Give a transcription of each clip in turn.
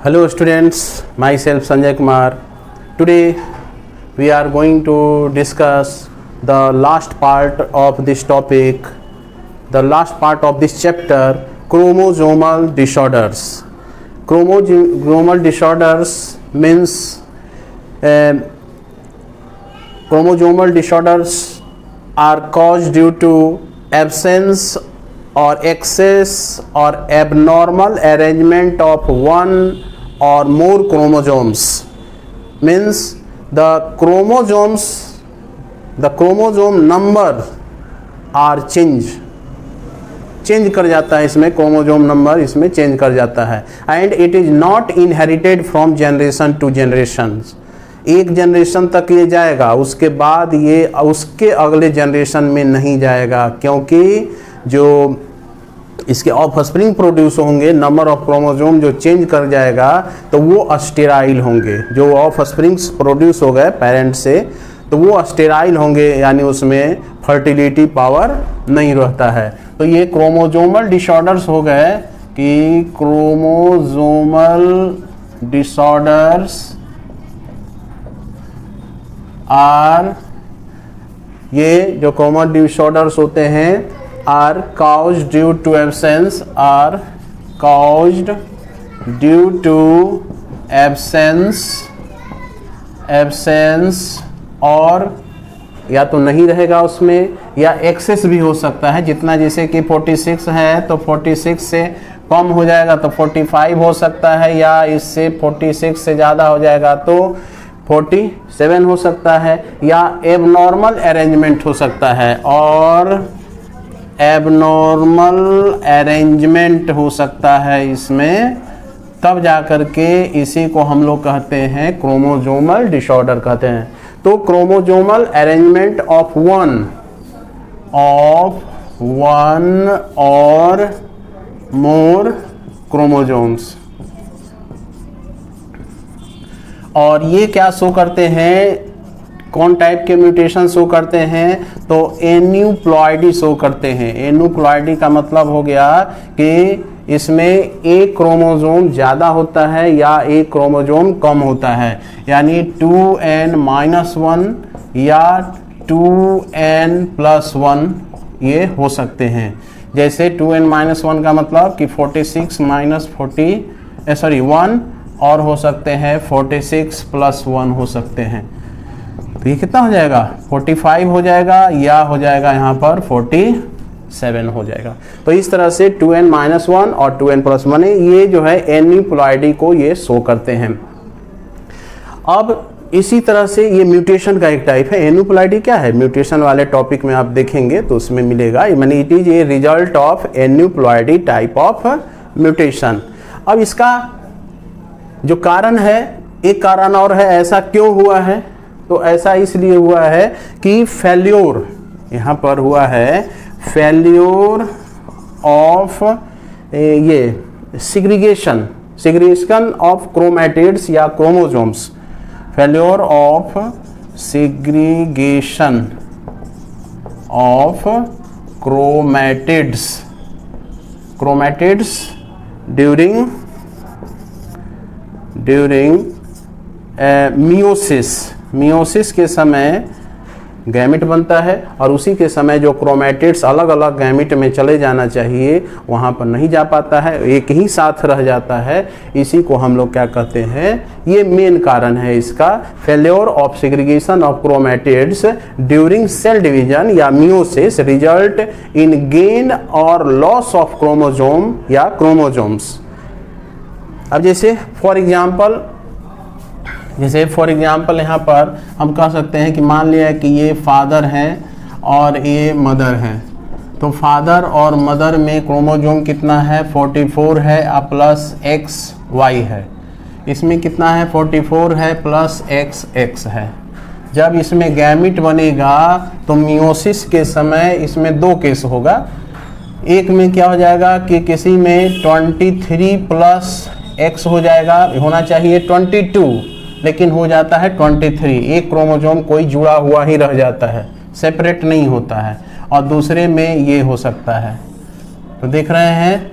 Hello students, myself Sanjay Kumar. Today we are going to discuss the last part of this topic, the last part of this chapter, chromosomal disorders. Chromosomal disorders means chromosomal disorders are caused due to absence or excess or abnormal arrangement of one or more chromosomes. Means the chromosome number are change कर जाता है, इसमें chromosome number इसमें change कर जाता है and it is not inherited from generation to generation. एक generation तक ये जाएगा, उसके बाद ये उसके अगले जनरेशन में नहीं जाएगा, क्योंकि जो इसके ऑफस्प्रिंग प्रोड्यूस होंगे, नंबर ऑफ क्रोमोसोम जो चेंज कर जाएगा तो वो स्टेराइल होंगे. जो ऑफस्प्रिंग्स प्रोड्यूस हो गए पेरेंट से तो वो स्टेराइल होंगे, यानी उसमें फर्टिलिटी पावर नहीं रहता है. तो ये क्रोमोसोमल डिसऑर्डर्स हो गए कि क्रोमोसोमल डिसऑर्डर्स आर, ये जो क्रोमोसोमल डिसऑर्डर्स होते हैं are caused due to absence और या तो नहीं रहेगा उसमें या एक्सेस भी हो सकता है. जितना जैसे कि 46 है तो 46 से कम हो जाएगा तो 45 हो सकता है, या इससे 46 से ज़्यादा हो जाएगा तो 47 हो सकता है, या एबनॉर्मल अरेंजमेंट हो सकता है और एबनॉर्मल अरेंजमेंट हो सकता है इसमें. तब जाकर के इसी को हम लोग कहते हैं क्रोमोसोमल डिसऑर्डर कहते हैं. तो क्रोमोसोमल अरेंजमेंट ऑफ वन और मोर क्रोमोसोम्स. और ये क्या शो करते हैं, कौन टाइप के म्यूटेशन शो करते हैं, तो एन्यूप्लॉइडी शो करते हैं. एन्यूप्लॉइडी का मतलब हो गया कि इसमें एक क्रोमोसोम ज़्यादा होता है या एक क्रोमोसोम कम होता है, यानी 2n-1 या 2n+1 ये हो सकते हैं. जैसे 2n-1 का मतलब कि 46 -1 और हो सकते हैं 46 + 1 हो सकते हैं. तो ये कितना हो जाएगा, 45 हो जाएगा या हो जाएगा यहाँ पर 47 हो जाएगा. तो इस तरह से 2n-1 और 2n+1 ये जो है एन्यूप्लॉइडी को ये शो करते हैं. अब इसी तरह से ये म्यूटेशन का एक टाइप है. एन्यूप्लॉइडी क्या है, म्यूटेशन वाले टॉपिक में आप देखेंगे तो उसमें मिलेगा, यानी it is a result of aneuploidy type of mutation. अब इसका जो कारण है, एक कारण और है, ऐसा क्यों हुआ है, तो ऐसा इसलिए हुआ है कि फेल्योर, यहाँ पर हुआ है फेल्योर ऑफ ये सिग्रीगेशन ऑफ क्रोमैटिड्स या chromosomes. Failure of segregation of chromatids during meiosis के समय गैमिट बनता है और उसी के समय जो क्रोमैटिड्स अलग अलग गैमिट में चले जाना चाहिए वहाँ पर नहीं जा पाता है, एक ही साथ रह जाता है. इसी को हम लोग क्या कहते हैं, ये मेन कारण है इसका, failure of segregation of chromatids during cell division या मियोसिस रिजल्ट इन गेन और लॉस ऑफ क्रोमोसोम या क्रोमोसोम्स. अब जैसे फॉर एग्जाम्पल यहाँ पर हम कह सकते हैं कि मान लिया कि ये फादर है और ये मदर है. तो फादर और मदर में क्रोमोसोम कितना है, 44 है प्लस XY है. इसमें कितना है, 44 है प्लस XX है. जब इसमें गैमिट बनेगा तो मियोसिस के समय इसमें दो केस होगा. एक में क्या हो जाएगा कि किसी में 23 + X हो जाएगा, होना चाहिए 22, लेकिन हो जाता है 23. एक क्रोमोसोम कोई जुड़ा हुआ ही रह जाता है, सेपरेट नहीं होता है. और दूसरे में ये हो सकता है. तो देख रहे हैं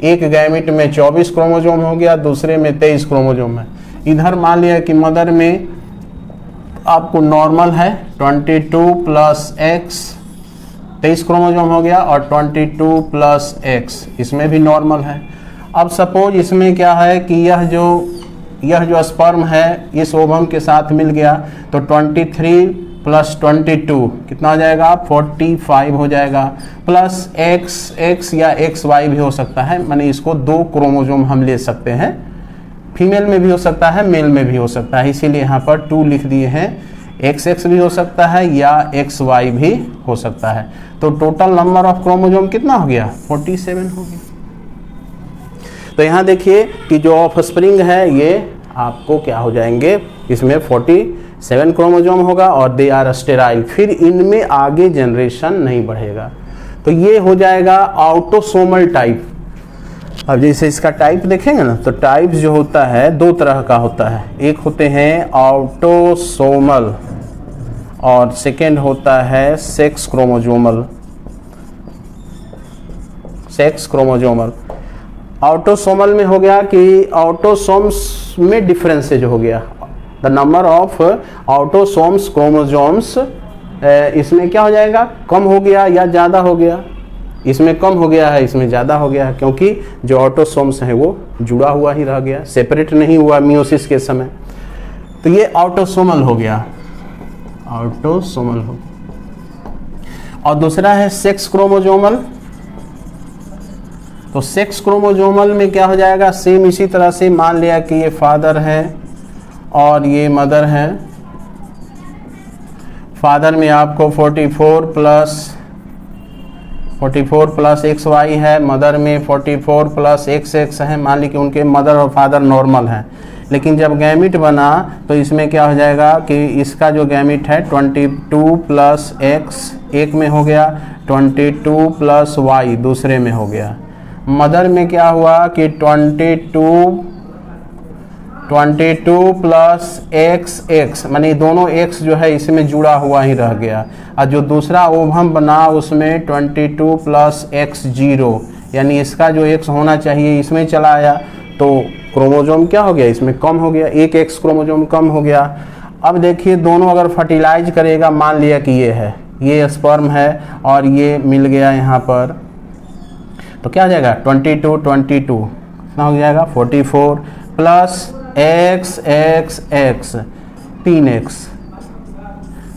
एक गैमिट में 24 क्रोमोजोम हो गया, दूसरे में 23 क्रोमोजोम है। इधर मान लिया कि मदर में आपको नॉर्मल है 22 प्लस एक्स, 23 क्रोमोजोम हो गया, और 22 प्लस एक्स इसमें भी नॉर्मल है। अब सपोज इसमें क्या है कि यह जो स्पर्म है इस ओवम के साथ मिल गया, तो 23 प्लस 22 कितना हो जाएगा, 45 हो जाएगा, प्लस एक्स या एक्स वाई भी हो सकता है, माने इसको 2 क्रोमोजोम हम ले सकते हैं, फीमेल में भी हो सकता है, मेल में भी हो सकता है, इसीलिए यहाँ पर 2 लिख दिए हैं। XX भी हो सकता है या XY भी हो सकता है। तो टोटल नंबर ऑफ क्रोमोजोम कितना हो गया, 47 हो गया। तो यहाँ देखिए कि जो ऑफस्प्रिंग है ये आपको क्या हो जाएंगे, इसमें 47 क्रोमोजोम होगा और दे आर स्टेराइल, फिर इनमें आगे जनरेशन नहीं बढ़ेगा। तो ये हो जाएगा ऑटोसोमल टाइप। अब जैसे इसका टाइप देखेंगे ना, तो टाइप जो होता है 2 तरह का होता है, एक होते हैं ऑटोसोमल और सेकेंड होता है सेक्स क्रोमोजोमल। ऑटोसोमल में हो गया कि ऑटोसोम्स में डिफरेंसेज हो गया, the number of autosomes chromosomes इसमें क्या हो जाएगा, कम हो गया या ज़्यादा हो गया, इसमें कम हो गया है, इसमें ज़्यादा हो गया है, क्योंकि जो ऑटोसोम्स हैं वो जुड़ा हुआ ही रह गया, सेपरेट नहीं हुआ मियोसिस के समय। तो ये ऑटोसोमल हो गया, ऑटोसोमल हो। और दूसरा है सेक्स क्रोमोजोमल। तो सेक्स क्रोमोजोमल में क्या हो जाएगा, सेम इसी तरह से मान लिया कि ये फादर है और ये मदर है। फादर में आपको 44 प्लस XY है, मदर में 44 प्लस XX है। मान ली कि उनके मदर और फादर नॉर्मल हैं, लेकिन जब गैमिट बना तो इसमें क्या हो जाएगा कि इसका जो गैमिट है 22 प्लस X एक में हो गया, 22 प्लस Y दूसरे में हो गया। मदर में क्या हुआ कि 22 प्लस XX, माने दोनों X जो है इसमें जुड़ा हुआ ही रह गया, और जो दूसरा ओवम बना उसमें 22 प्लस X0, यानी इसका जो X होना चाहिए इसमें चला आया, तो क्रोमोजोम क्या हो गया, इसमें कम हो गया, एक X क्रोमोजोम कम हो गया। अब देखिए दोनों अगर फर्टिलाइज करेगा, मान लिया कि ये है, ये स्पर्म है और ये मिल गया यहाँ पर, तो क्या हो जाएगा 22 कितना हो जाएगा 44 प्लस x 3x,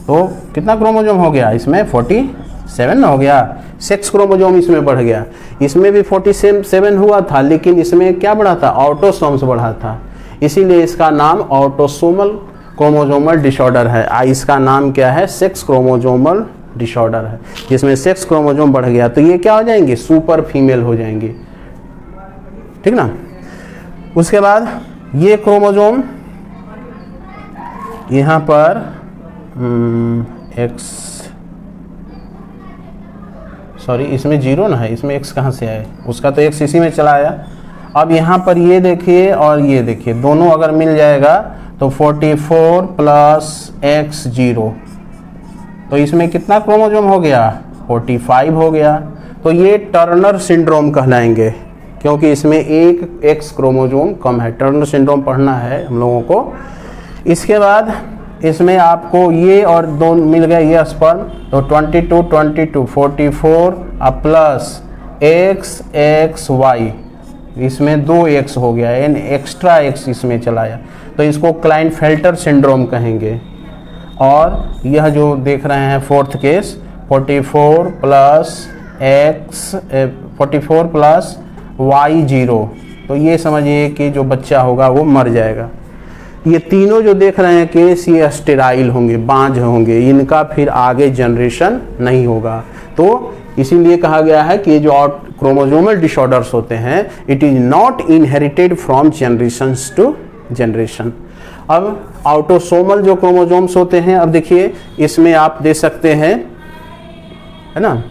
तो कितना क्रोमोजोम हो गया, इसमें 47 ना हो गया। सेक्स क्रोमोजोम इसमें बढ़ गया, इसमें भी 47 हुआ था, लेकिन इसमें क्या बढ़ा था, ऑटोसोम्स बढ़ा था, इसीलिए इसका नाम ऑटोसोमल क्रोमोजोमल डिसऑर्डर है। इसका नाम क्या है, सेक्स क्रोमोजोमल डिसऑर्डर है, जिसमें सेक्स क्रोमोजोम बढ़ गया, तो ये क्या हो जाएंगे, सुपर फीमेल हो जाएंगे, ठीक ना। उसके बाद ये क्रोमोजोम यहाँ पर इसमें 0 ना है, इसमें x कहाँ से आए, उसका तो x इसी में चला आया। अब यहाँ पर ये देखिए और ये देखिए, दोनों अगर मिल जाएगा तो 44 प्लस X0, तो इसमें कितना क्रोमोजोम हो गया, 45 हो गया। तो ये टर्नर सिंड्रोम कहलाएंगे, क्योंकि इसमें एक X क्रोमोजोम कम है। टर्नर सिंड्रोम पढ़ना है हम लोगों को। इसके बाद इसमें आपको ये और दो मिल गए, ये स्पर्म, तो 22 44 अब प्लस XY, इसमें 2x हो गया, यानी एक्स्ट्रा x इसमें चलाया, तो इसको क्लाइनफेल्टर सिंड्रोम कहेंगे। और यह जो देख रहे हैं फोर्थ केस 44 प्लस Y0, तो ये समझिए कि जो बच्चा होगा वो मर जाएगा। ये तीनों जो देख रहे हैं केस, ये स्टेराइल होंगे, बांझ होंगे, इनका फिर आगे जनरेशन नहीं होगा। तो इसीलिए कहा गया है कि ये जो क्रोमोजोमल डिसऑर्डर्स होते हैं, it is not inherited from generations to generation. अब ऑटोसोमल जो क्रोमोजोम्स होते हैं, अब देखिए इसमें आप दे सकते हैं, है ना,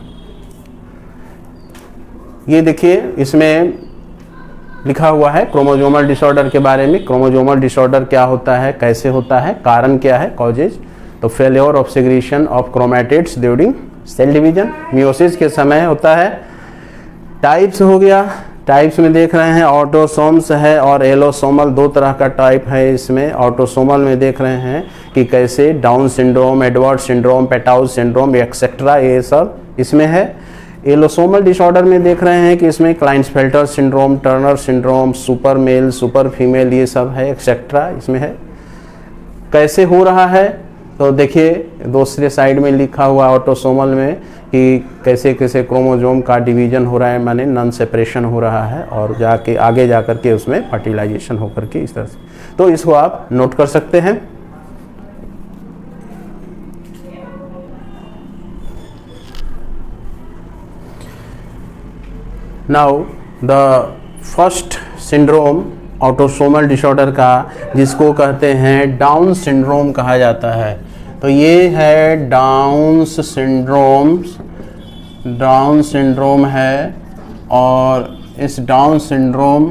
ये देखिए इसमें लिखा हुआ है क्रोमोजोमल डिसऑर्डर के बारे में। क्रोमोजोमल डिसऑर्डर क्या होता है, कैसे होता है, कारण क्या है, कॉजेज, तो failure of segregation of chromatids during cell division, meiosis के समय होता है। टाइप्स हो गया, टाइप्स में देख रहे हैं ऑटोसोम्स है और एलोसोमल, दो तरह का टाइप है इसमें। ऑटोसोमल में देख रहे हैं कि कैसे Down syndrome, Edward syndrome, Patau's syndrome etcetera, ये सब इसमें है। एलोसोमल डिसऑर्डर में देख रहे हैं कि इसमें Klinefelter syndrome, Turner syndrome, super male, super female, ये सब है एक्सेट्रा इसमें है। कैसे हो रहा है तो देखिए दूसरे साइड में लिखा हुआ ऑटोसोमल में कि कैसे कैसे क्रोमोसोम का डिवीजन हो रहा है, माने नॉन सेपरेशन हो रहा है और जाके आगे जा कर के उसमें फर्टिलाइजेशन हो करके इस तरह से। तो इसको आप नोट कर सकते हैं। Now the first syndrome autosomal disorder का, जिसको कहते हैं डाउन सिंड्रोम कहा जाता है। तो ये है डाउन सिंड्रोम है। और इस डाउन सिंड्रोम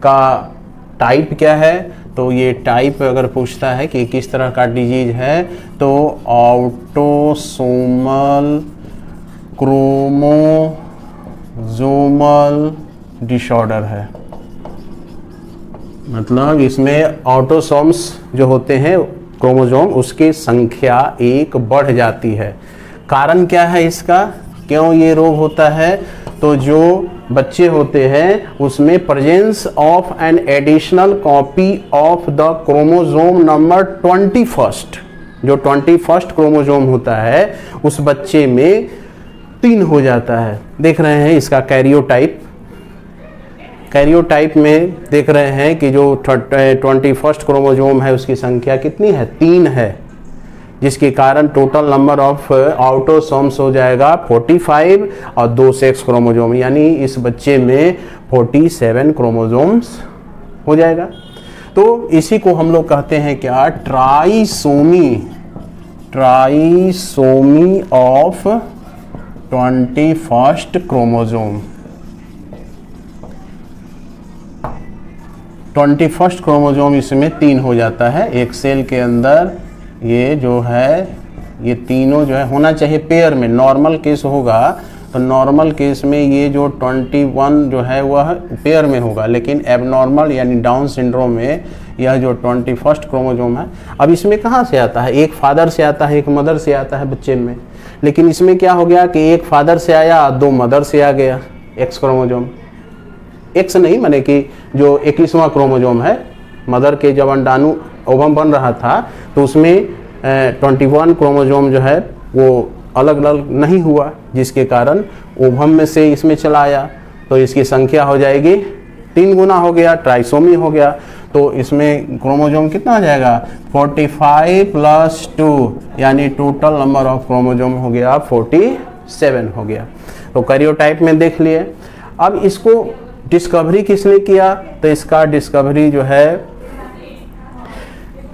का टाइप क्या है, तो ये टाइप अगर पूछता है कि किस तरह का डिजीज है तो ऑटोसोमल क्रोमोसोमल डिसऑर्डर है। मतलब इसमें ऑटोसोम्स जो होते हैं क्रोमोसोम, उसकी संख्या एक बढ़ जाती है। कारण क्या है इसका, क्यों ये रोग होता है, तो जो बच्चे होते हैं उसमें presence of an additional copy of the chromosome number 21, जो 21 क्रोमोसोम होता है उस बच्चे में 3 हो जाता है। देख रहे हैं इसका कैरियोटाइप में देख रहे हैं कि जो 21 क्रोमोसोम है उसकी संख्या कितनी है, 3 है, जिसके कारण टोटल नंबर ऑफ ऑटोसोम्स हो जाएगा 45 और 2 सेक्स क्रोमोसोम, यानी इस बच्चे में 47 क्रोमोसोम्स हो जाएगा। तो इसी को हम लोग कहते हैं क्या, ट्राइसोमी ऑफ 21 क्रोमोसोम। 21 क्रोमोसोम इसमें 3 हो जाता है। एक सेल के अंदर ये जो है, ये तीनों जो है होना चाहिए पेयर में। नॉर्मल केस होगा तो नॉर्मल केस में ये जो 21 जो है वह पेयर में होगा, लेकिन एबनॉर्मल यानी डाउन सिंड्रोम में यह जो 21 क्रोमोसोम है, अब इसमें कहाँ से आता है, एक फादर से आता है, एक मदर से आता है बच्चे में। लेकिन इसमें क्या हो गया कि एक फादर से आया, 2 मदर से आ गया एक्स क्रोमोसोम। एक्स नहीं, माने कि जो 21वां क्रोमोसोम है, मदर के जब अंडाणु ओवम बन रहा था तो उसमें 21 क्रोमोसोम जो है वो अलग अलग नहीं हुआ, जिसके कारण ओवम में से इसमें चला आया, तो इसकी संख्या हो जाएगी 3 गुना हो गया, ट्राइसोमी हो गया। तो इसमें क्रोमोसोम कितना हो जाएगा, 45 + 2, यानी टोटल नंबर ऑफ क्रोमोसोम हो गया 47 हो गया। तो कैरियोटाइप में देख लिए। अब इसको डिस्कवरी किसने किया, तो इसका डिस्कवरी जो है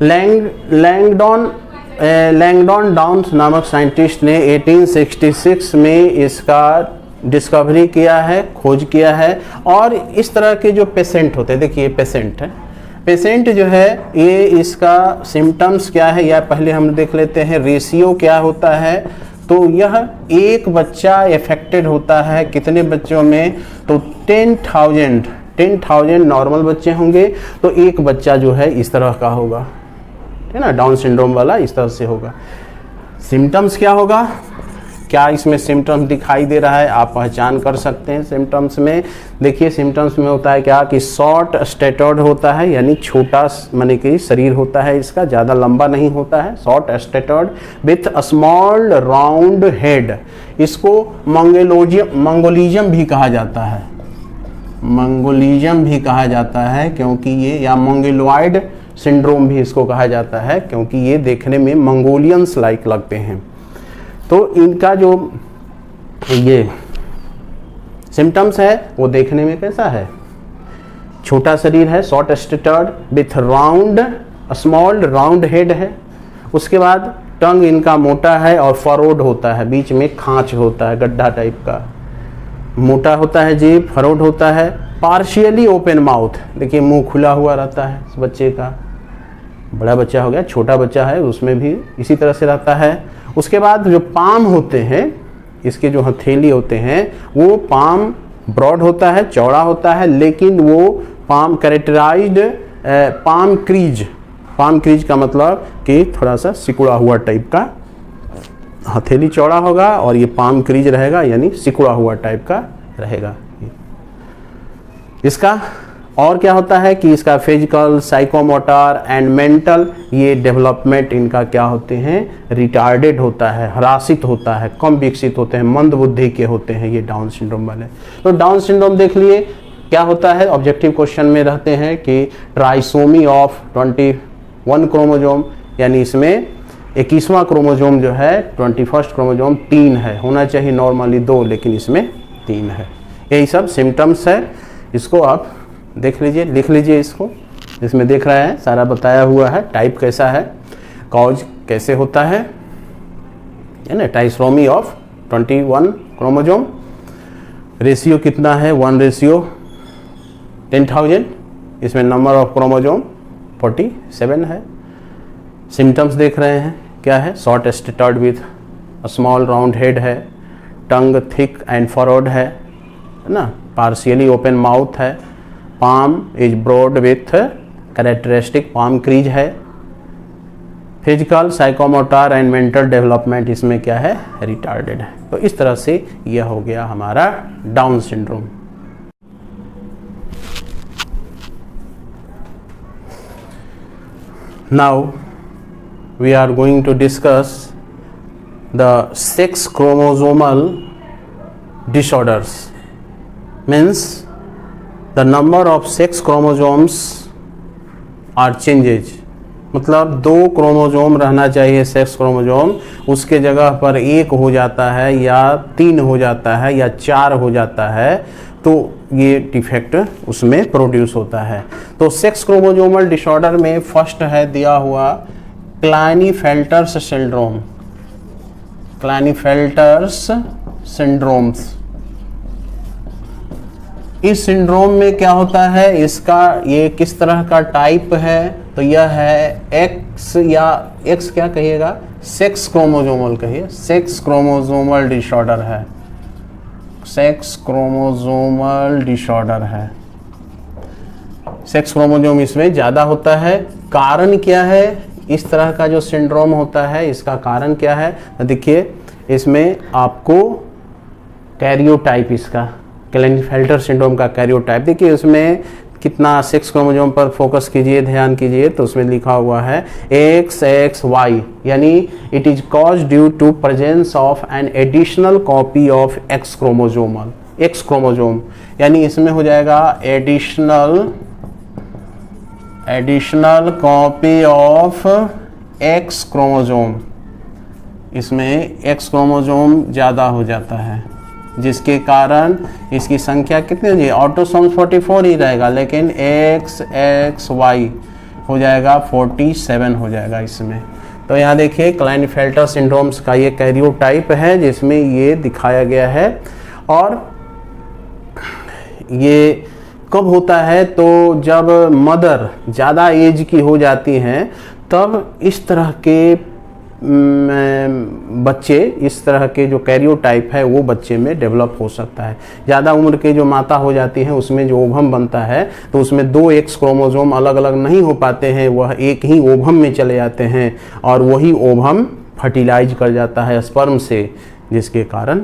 लैंगडॉन डाउन्स नामक साइंटिस्ट ने 1866 में इसका डिस्कवरी किया है, खोज किया है। और इस तरह के जो पेशेंट होते हैं, देखिए पेशेंट है, पेशेंट जो है ये इसका सिम्टम्स क्या है या पहले हम देख लेते हैं रेशियो क्या होता है। तो यह एक बच्चा अफेक्टेड होता है कितने बच्चों में, तो 10,000 नॉर्मल बच्चे होंगे तो एक बच्चा जो है इस तरह का होगा, है ना, डाउन सिंड्रोम वाला इस तरह से होगा। सिम्टम्स क्या होगा, क्या इसमें सिम्टम्स दिखाई दे रहा है, आप पहचान कर सकते हैं सिम्टम्स में। देखिए सिम्टम्स में होता है क्या कि शॉर्ट स्टेटर्ड होता है, यानी छोटा माने कि शरीर होता है इसका, ज़्यादा लंबा नहीं होता है, short statured with small round head. इसको मंगोलिज्म भी कहा जाता है, मंगोलिज्म भी कहा जाता है क्योंकि ये, या मंगोलॉइड सिंड्रोम भी इसको कहा जाता है क्योंकि ये देखने में मंगोलियंस लाइक लगते हैं। तो इनका जो ये सिम्टम्स है वो देखने में कैसा है, छोटा शरीर है, short statured with small round head है। उसके बाद टंग इनका मोटा है और फरोड होता है, बीच में खांच होता है, गड्ढा टाइप का, मोटा होता है जीभ, फरोड होता है। पार्शियली ओपन माउथ, देखिए मुंह खुला हुआ रहता है इस बच्चे का, बड़ा बच्चा हो गया, छोटा बच्चा है उसमें भी इसी तरह से रहता है। उसके बाद जो पाम होते हैं, इसके जो हथेली होते हैं वो पाम ब्रॉड होता है, चौड़ा होता है, लेकिन वो पाम कैरेक्टराइज्ड पाम क्रीज का मतलब कि थोड़ा सा सिकुड़ा हुआ टाइप का, हथेली चौड़ा होगा और ये पाम क्रीज रहेगा, यानी सिकुड़ा हुआ टाइप का रहेगा। इसका और क्या होता है कि इसका फिजिकल, साइकोमोटर एंड मेंटल ये डेवलपमेंट इनका क्या होते हैं, रिटार्डेड होता है, ह्रासित होता है, कम विकसित होते हैं, मंद बुद्धि के होते हैं ये डाउन सिंड्रोम वाले। तो डाउन सिंड्रोम देख लिए क्या होता है, ऑब्जेक्टिव क्वेश्चन में रहते हैं कि ट्राइसोमी ऑफ 21 क्रोमोजोम, यानी इसमें 21वां क्रोमोजोम जो है 21st क्रोमोजोम 3 है, होना चाहिए नॉर्मली 2, लेकिन इसमें 3 है। यही सब सिम्टम्स है, इसको आप देख लीजिए, लिख लीजिए इसको, इसमें देख रहे हैं सारा बताया हुआ है, टाइप कैसा है, कॉज कैसे होता है ना, ट्राइसोमी ऑफ 21 क्रोमोजोम, रेशियो कितना है 1:10,000, इसमें नंबर ऑफ क्रोमोजोम 47 है। सिम्टम्स देख रहे हैं क्या है, short statured with small round head है, टंग थिक एंड फरोड है ना, पार्शियली ओपन माउथ है, palm is broad with characteristic palm crease है, physical, psychomotor and mental development इसमें क्या है, रिटार्डेड है। तो इस तरह से यह हो गया हमारा down syndrome. Now we are going to discuss the sex chromosomal disorders, means the number of sex chromosomes are changes, मतलब 2 क्रोमोजोम रहना चाहिए सेक्स क्रोमोजोम, उसके जगह पर 1 हो जाता है या 3 हो जाता है या 4 हो जाता है, तो ये डिफेक्ट उसमें प्रोड्यूस होता है। तो सेक्स क्रोमोजोमल डिसऑर्डर में फर्स्ट है दिया हुआ क्लाइनेफेल्टर्स सिंड्रोम, क्लाइनेफेल्टर्स सिंड्रोम्स। इस सिंड्रोम में क्या होता है, इसका ये किस तरह का टाइप है, तो यह है एक्स, या एक्स क्या कहिएगा, सेक्स क्रोमोजोमल कहिए, सेक्स क्रोमोजोमल डिसऑर्डर है, सेक्स क्रोमोजोमल डिसऑर्डर है। सेक्स क्रोमोजोम इसमें ज़्यादा होता है। कारण क्या है इस तरह का जो सिंड्रोम होता है, इसका कारण क्या है, देखिए इसमें आपको कैरियोटाइप, इसका क्लाइनेफेल्टर सिंड्रोम का कैरियोटाइप देखिए, उसमें कितना सेक्स क्रोमोजोम पर फोकस कीजिए, ध्यान कीजिए, तो उसमें लिखा हुआ है XXY, यानी it is cause due to presence of an additional copy of X chromosome, यानी इसमें हो जाएगा additional copy of X chromosome, इसमें एक्स क्रोमोजोम ज़्यादा हो जाता है, जिसके कारण इसकी संख्या कितनी हो जाएगी, ऑटोसोम्स 44 ही रहेगा, लेकिन XXY हो जाएगा 47 हो जाएगा इसमें। तो यहाँ देखिए क्लाइनेफेल्टर सिंड्रोम्स का ये कैरियोटाइप है जिसमें ये दिखाया गया है। और ये कब होता है, तो जब मदर ज़्यादा एज की हो जाती हैं तब इस तरह के बच्चे, इस तरह के जो कैरियोटाइप है वो बच्चे में डेवलप हो सकता है। ज़्यादा उम्र के जो माता हो जाती हैं उसमें जो ओवम बनता है तो उसमें 2 एक्स क्रोमोजोम अलग अलग नहीं हो पाते हैं, वह एक ही ओवम में चले जाते हैं और वही ओवम फर्टिलाइज कर जाता है स्पर्म से, जिसके कारण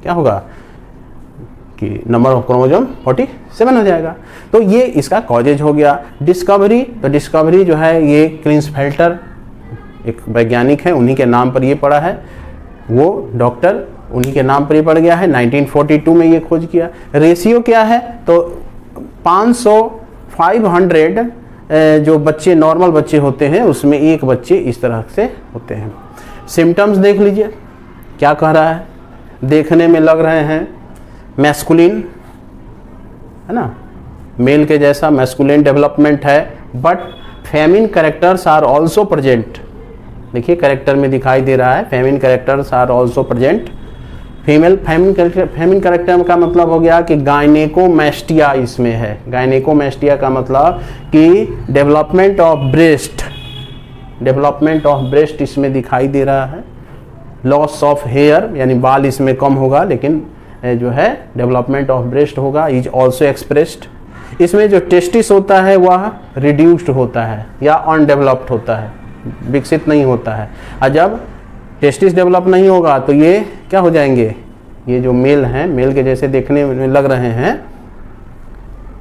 क्या होगा कि नंबर ऑफ क्रोमोजोम 47 हो जाएगा। तो ये इसका कॉजेज हो गया। डिस्कवरी, तो डिस्कवरी जो है ये क्लाइनेफेल्टर एक वैज्ञानिक है, उन्हीं के नाम पर ये पड़ा है, वो डॉक्टर उन्हीं के नाम पर ये पड़ गया है, 1942 में ये खोज किया। रेशियो क्या है, तो 500 जो बच्चे नॉर्मल बच्चे होते हैं उसमें 1 बच्चे इस तरह से होते हैं। सिम्टम्स देख लीजिए क्या कह रहा है, देखने में लग रहे हैं मैस्कुलिन, है ना, मेल के जैसा मैस्कुलिन डेवलपमेंट है, but feminine characters are also present. देखिए कैरेक्टर में दिखाई दे रहा है feminine characters are also present. Feminine character का मतलब हो गया कि गायनेकोमैस्टिया इसमें है। गायनेकोमैस्टिया का मतलब कि डेवलपमेंट ऑफ ब्रेस्ट इसमें दिखाई दे रहा है। लॉस ऑफ हेयर, यानी बाल इसमें कम होगा, लेकिन जो है डेवलपमेंट ऑफ ब्रेस्ट होगा, इज ऑल्सो एक्सप्रेस्ड। इसमें जो टेस्टिस होता है वह रिड्यूस्ड होता है या अनडेवलप्ड होता है, विकसित नहीं होता है। और जब टेस्टिस डेवलप नहीं होगा तो ये क्या हो जाएंगे, ये जो मेल हैं, मेल के जैसे देखने में लग रहे हैं,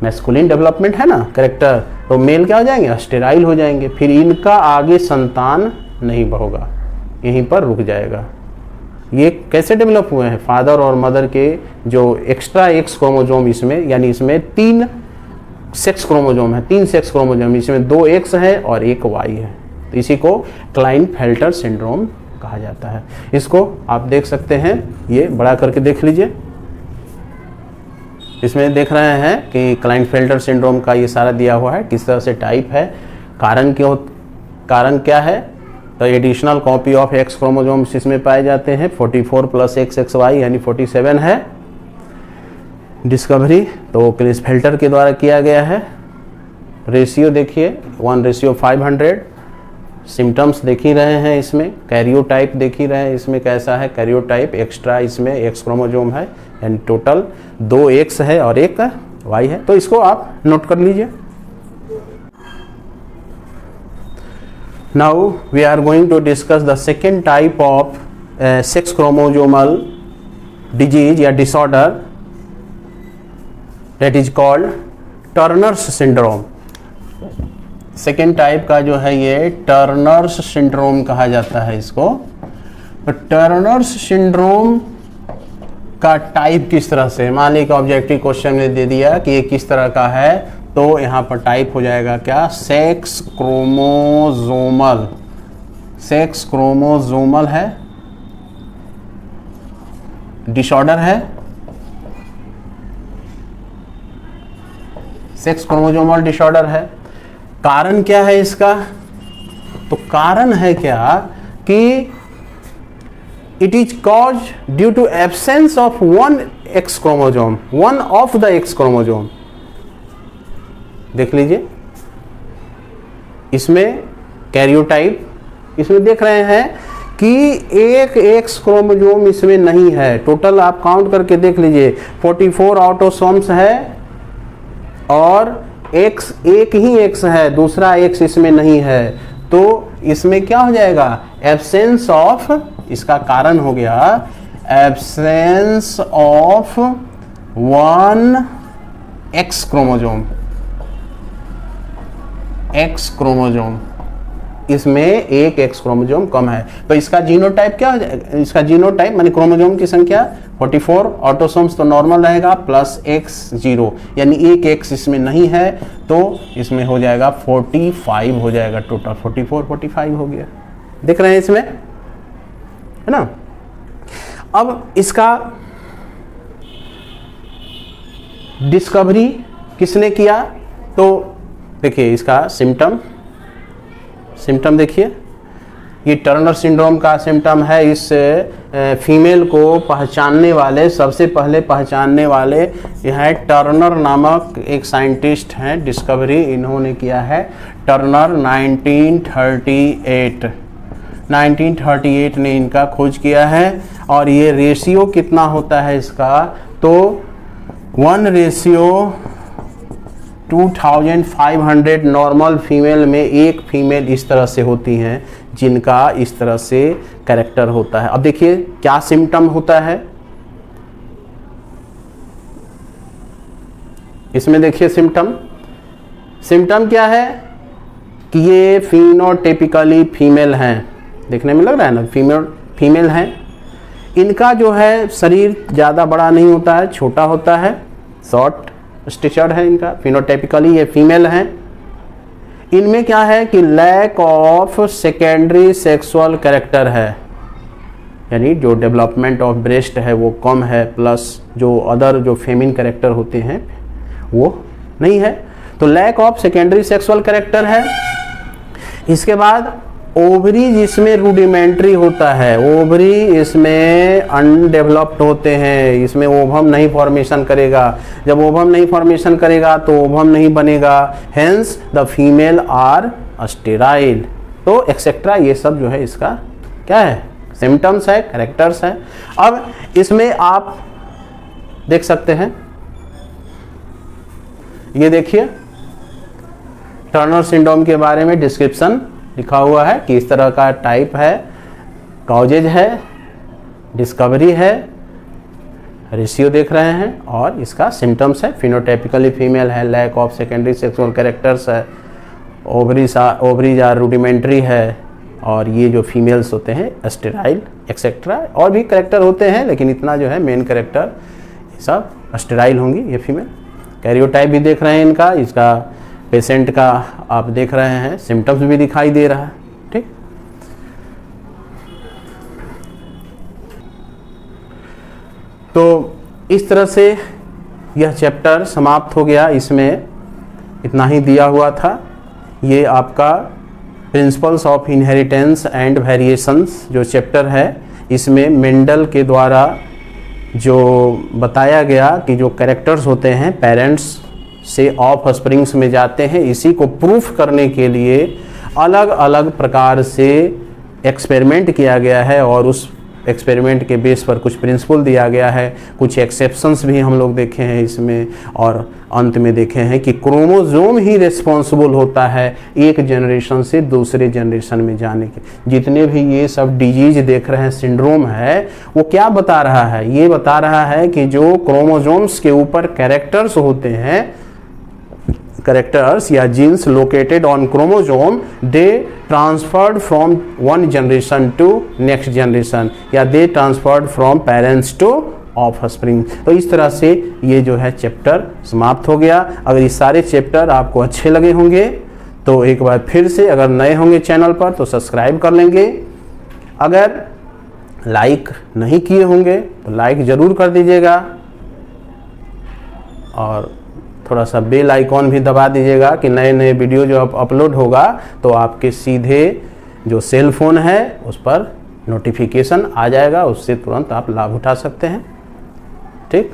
मैस्कुलिन डेवलपमेंट है ना कैरेक्टर, तो मेल क्या हो जाएंगे, स्टेराइल हो जाएंगे, फिर इनका आगे संतान नहीं होगा, यहीं पर रुक जाएगा। ये कैसे डेवलप हुए हैं, फादर और मदर के जो एक्स्ट्रा एक्स क्रोमोजोम इसमें, यानी इसमें 3 सेक्स क्रोमोजोम है, 3 सेक्स क्रोमोजोम, इसमें 2 एक्स है और 1 वाई है, तो इसी को क्लाइनफेल्टर सिंड्रोम कहा जाता है। इसको आप देख सकते हैं, ये बड़ा करके देख लीजिए, इसमें देख रहे हैं कि क्लाइनफेल्टर सिंड्रोम का ये सारा दिया हुआ है, किस तरह से टाइप है, कारण क्या है। तो additional copy of x chromosomes इसमें पाए जाते हैं, 44 + XXY यानी 47 है। डिस्कवरी तो क्लिसफेल्टर के द्वारा किया गया है। रेशियो देखिए 1:500। सिम्टम्स देख ही रहे हैं, इसमें कैरियोटाइप देख ही रहे हैं, इसमें कैसा है कैरियोटाइप, एक्स्ट्रा इसमें एक्स क्रोमोजोम है, यानी टोटल 2 एक्स है और 1 वाई है, तो इसको आप नोट कर लीजिए। Now we are going to discuss the second type of sex chromosomal disease या disorder, that is called Turner's syndrome. Second type का जो है ये टर्नर्स सिंड्रोम कहा जाता है इसको। तो टर्नर्स सिंड्रोम का टाइप किस तरह से, मान लीजिए ऑब्जेक्टिव क्वेश्चन में दे दिया कि ये किस तरह का है, तो यहाँ पर टाइप हो जाएगा क्या, सेक्स क्रोमोजोमल। सेक्स क्रोमोजोमल है, डिसऑर्डर है, सेक्स क्रोमोजोमल डिसऑर्डर है। कारण क्या है इसका, तो कारण है क्या कि it is cause due to absence of one X chromosome, one of the X chromosome. देख लीजिए इसमें कैरियोटाइप, इसमें देख रहे हैं कि एक एक्स क्रोमोजोम इसमें नहीं है। टोटल आप काउंट करके देख लीजिए 44 ऑटोसोम्स है और एक्स एक ही एक्स है, दूसरा एक्स इसमें नहीं है, तो इसमें क्या हो जाएगा, एब्सेंस ऑफ, इसका कारण हो गया absence of one X chromosome. X chromosome, इसमें एक एक्स क्रोमोजोम कम है, तो इसका जीनोटाइप क्या हो जाएगा, इसका जीनोटाइप माने क्रोमोजोम की संख्या 44, ऑटोसोम्स तो नॉर्मल रहेगा, +X0 यानी एक एक्स इसमें नहीं है, तो इसमें हो जाएगा 45 हो जाएगा, टोटल 44 45 हो गया। देख रहे हैं इसमें, है ना। अब इसका डिस्कवरी किसने किया, तो देखिए इसका सिम्टम देखिए, ये टर्नर सिंड्रोम का सिम्टम है। इस फीमेल को पहचानने वाले, सबसे पहले पहचानने वाले यह टर्नर नामक एक साइंटिस्ट हैं, डिस्कवरी इन्होंने किया है, टर्नर 1938 ने इनका खोज किया है। और ये रेशियो कितना होता है इसका, तो 1:2500 नॉर्मल फीमेल में एक फीमेल इस तरह से होती हैं जिनका इस तरह से कैरेक्टर होता है। अब देखिए क्या सिम्टम होता है, इसमें देखिए सिम्टम क्या है कि ये फिनोटाइपिकली फीमेल हैं, देखने में लग रहा है ना, फीमेल हैं। इनका जो है शरीर ज़्यादा बड़ा नहीं होता है, छोटा होता है, शॉर्ट स्टेचर्ड है इनका, फिनोटाइपिकली ये फीमेल हैं। इनमें क्या है कि lack of secondary sexual character है, यानी जो डेवलपमेंट ऑफ ब्रेस्ट है वो कम है, प्लस जो अदर जो फेमिन कैरेक्टर होते हैं वो नहीं है, तो lack of secondary sexual character है। इसके बाद ओवरी जिसमें रूडिमेंट्री होता है, ओवरी इसमें अनडेवलप्ड होते हैं, इसमें ओवम नहीं फॉर्मेशन करेगा, जब ओवम नहीं फॉर्मेशन करेगा तो ओवम नहीं बनेगा, hence the female are sterile, तो एक्सेट्रा, ये सब जो है इसका क्या है, सिम्टम्स है, कैरेक्टर्स है। अब इसमें आप देख सकते हैं। ये देखिए टर्नर सिंड्रोम के बारे में डिस्क्रिप्शन लिखा हुआ है कि इस तरह का टाइप है, कॉजेज है, डिस्कवरी है, रेशियो देख रहे हैं और इसका सिम्टम्स है। फिनोटाइपिकली फीमेल है, lack of secondary sexual characters है, ओवरीज आर रूडिमेंट्री है और ये जो फीमेल्स होते हैं स्टेराइल एक्सेट्रा। और भी कैरेक्टर होते हैं लेकिन इतना जो है मेन कैरेक्टर सब स्टेराइल होंगी ये फीमेल। कैरियोटाइप भी देख रहे हैं इनका, इसका पेशेंट का आप देख रहे हैं, सिम्टम्स भी दिखाई दे रहा है। ठीक, तो इस तरह से यह चैप्टर समाप्त हो गया। इसमें इतना ही दिया हुआ था। ये आपका principles of inheritance and variations जो चैप्टर है, इसमें मेंडल के द्वारा जो बताया गया कि जो कैरेक्टर्स होते हैं पेरेंट्स से ऑफ स्प्रिंग्स में जाते हैं, इसी को प्रूफ करने के लिए अलग अलग प्रकार से एक्सपेरिमेंट किया गया है और उस एक्सपेरिमेंट के बेस पर कुछ प्रिंसिपल दिया गया है, कुछ एक्सेप्शंस भी हम लोग देखे हैं इसमें और अंत में देखे हैं कि क्रोमोसोम ही रिस्पॉन्सिबल होता है एक जनरेशन से दूसरे जनरेशन में जाने के। जितने भी ये सब डिजीज देख रहे हैं, सिंड्रोम है, वो क्या बता रहा है? ये बता रहा है कि जो क्रोमोसोम्स के ऊपर कैरेक्टर्स होते हैं, कैरेक्टर्स या genes located on chromosome, they transferred from one generation to next generation या they transferred from parents to offspring. तो इस तरह से ये जो है चैप्टर समाप्त हो गया। अगर ये सारे चैप्टर आपको अच्छे लगे होंगे तो एक बार फिर से, अगर नए होंगे चैनल पर तो सब्सक्राइब कर लेंगे। अगर लाइक नहीं किए होंगे तो लाइक ज़रूर कर दीजिएगा और थोड़ा सा बेल आइकॉन भी दबा दीजिएगा कि नए नए वीडियो जो अपलोड होगा तो आपके सीधे जो सेल फोन है उस पर नोटिफिकेशन आ जाएगा, उससे तुरंत आप लाभ उठा सकते हैं। ठीक।